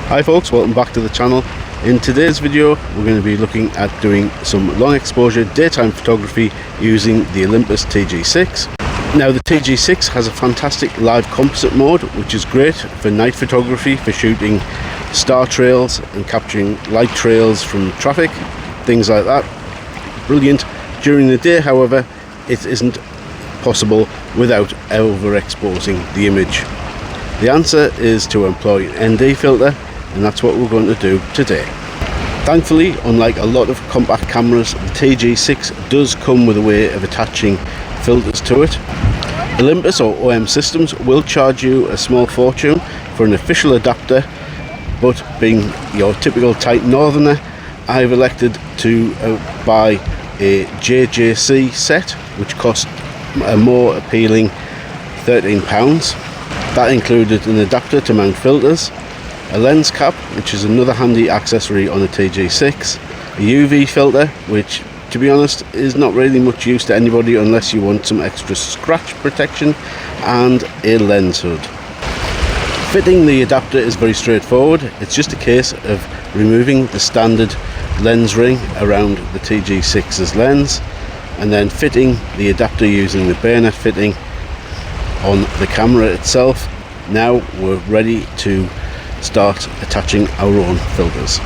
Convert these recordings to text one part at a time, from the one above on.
Hi folks, welcome back to the channel. In today's video we're going to be looking at doing some long exposure daytime photography using the Olympus TG-6. Now the TG-6 has a fantastic live composite mode which is great for night photography, for shooting star trails and capturing light trails from traffic, things like that. Brilliant. During the day however it isn't possible without overexposing the image. The answer is to employ an ND filter, and that's what we're going to do today. Thankfully, unlike a lot of compact cameras, the TG-6 does come with a way of attaching filters to it. Olympus or OM Systems will charge you a small fortune for an official adapter, but being your typical tight northerner, I've elected to buy a JJC set, which cost a more appealing £13. That included an adapter to mount filters, a lens cap, which is another handy accessory on the TG-6, a UV filter, which to be honest is not really much use to anybody unless you want some extra scratch protection, and a lens hood. Fitting the adapter is very straightforward. It's just a case of removing the standard lens ring around the TG-6's lens and then fitting the adapter using the bayonet fitting on the camera itself. Now we're ready to start attaching our own filters.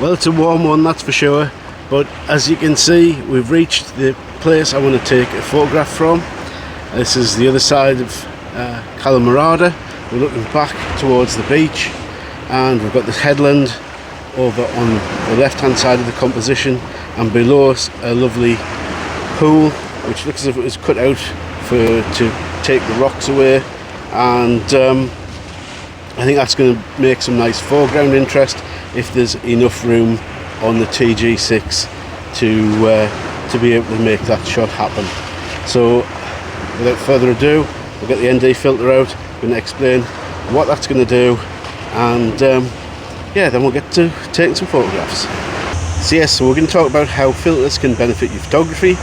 Well, it's a warm one, that's for sure, but as you can see we've reached the place I want to take a photograph from. This is the other side of Calamarada. We're looking back towards the beach and we've got this headland over on the left hand side of the composition, and below us a lovely pool which looks as if it was cut out to take the rocks away, and I think that's going to make some nice foreground interest if there's enough room on the TG-6 to be able to make that shot happen. So without further ado, we'll get the ND filter out. I'm going to explain what that's going to do, and yeah, then we'll get to taking some photographs. So yes, so we're going to talk about how filters can benefit your photography.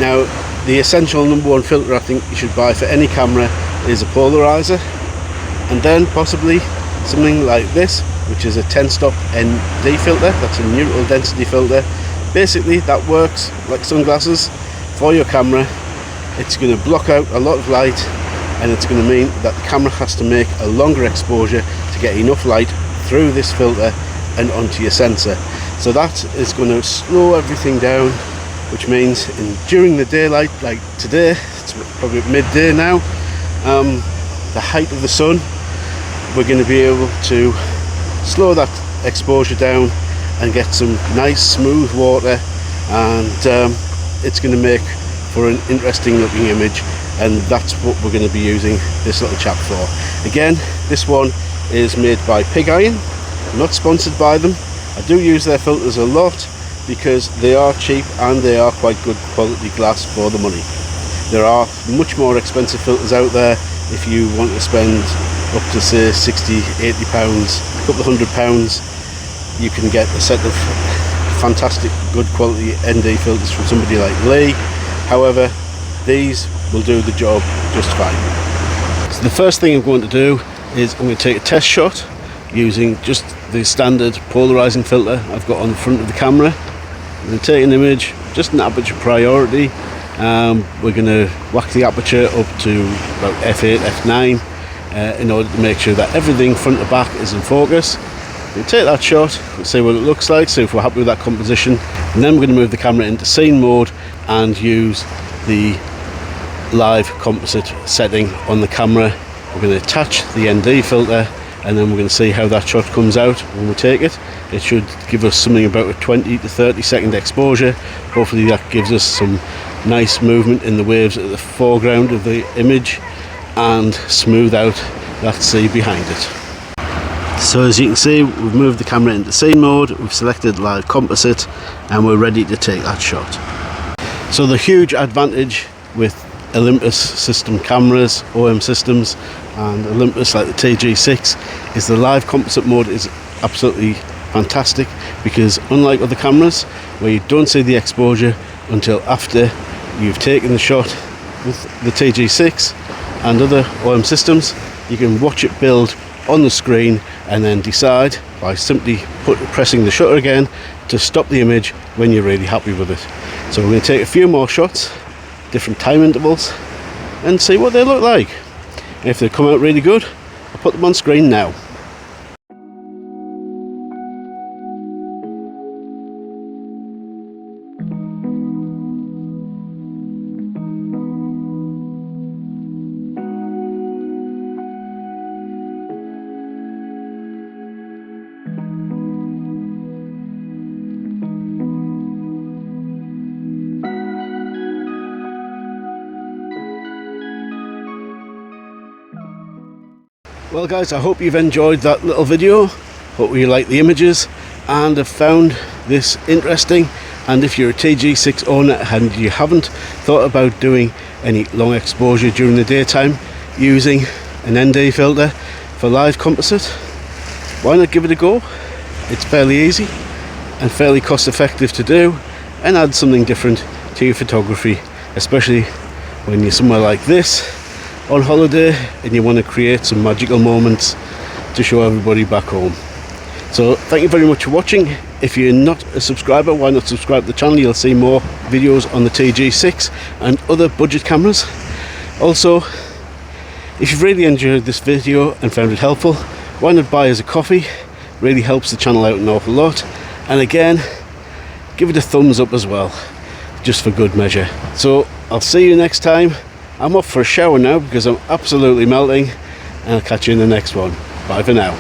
Now the essential number one filter I think you should buy for any camera is a polarizer, and then possibly something like this, which is a 10-stop ND filter. That's a neutral density filter. Basically that works like sunglasses for your camera. It's going to block out a lot of light, and it's going to mean that the camera has to make a longer exposure to get enough light through this filter and onto your sensor. So that is going to slow everything down, which means during the daylight, like today, it's probably midday now, the height of the sun, we're going to be able to slow that exposure down and get some nice smooth water, and it's going to make for an interesting looking image, and that's what we're going to be using this little chap for. Again, this one is made by Pig Iron. I'm not sponsored by them. I do use their filters a lot because they are cheap and they are quite good quality glass for the money. There are much more expensive filters out there. If you want to spend up to say 60, 80 pounds, a couple of £100, you can get a set of fantastic good quality ND filters from somebody like Lee. However, these will do the job just fine. So the first thing I'm going to do is I'm going to take a test shot using just the standard polarizing filter I've got on the front of the camera. I'm going to take an image just an aperture priority. We're going to whack the aperture up to about f8, f9 in order to make sure that everything front to back is in focus. We'll take that shot, we'll see what it looks like, see if we're happy with that composition, and then we're going to move the camera into scene mode and use the live composite setting on the camera. We're going to attach the ND filter, and then we're going to see how that shot comes out when we take it. It should give us something about a 20 to 30 second exposure. Hopefully that gives us some nice movement in the waves at the foreground of the image and smooth out that sea behind it. So as you can see, we've moved the camera into scene mode, we've selected live composite, and we're ready to take that shot. So the huge advantage with Olympus system cameras, OM systems, and Olympus like the TG-6 is the live composite mode is absolutely fantastic, because unlike other cameras where you don't see the exposure until after you've taken the shot, with the TG-6 and other OM systems you can watch it build on the screen and then decide by simply pressing the shutter again to stop the image when you're really happy with it. So we're going to take a few more shots, different time intervals, and see what they look like. If they come out really good, I'll put them on screen now. Well guys, I hope you've enjoyed that little video. Hope you like the images and have found this interesting. And if you're a TG-6 owner and you haven't thought about doing any long exposure during the daytime using an ND filter for live composite, why not give it a go? It's fairly easy and fairly cost effective to do, and add something different to your photography, especially when you're somewhere like this on holiday and you want to create some magical moments to show everybody back home. So thank you very much for watching. If you're not a subscriber, why not subscribe to the channel? You'll see more videos on the TG-6 and other budget cameras. Also, if you've really enjoyed this video and found it helpful, why not buy us a coffee? Really helps the channel out an awful lot. And again, give it a thumbs up as well, just for good measure. So I'll see you next time. I'm off for a shower now because I'm absolutely melting, and I'll catch you in the next one. Bye for now.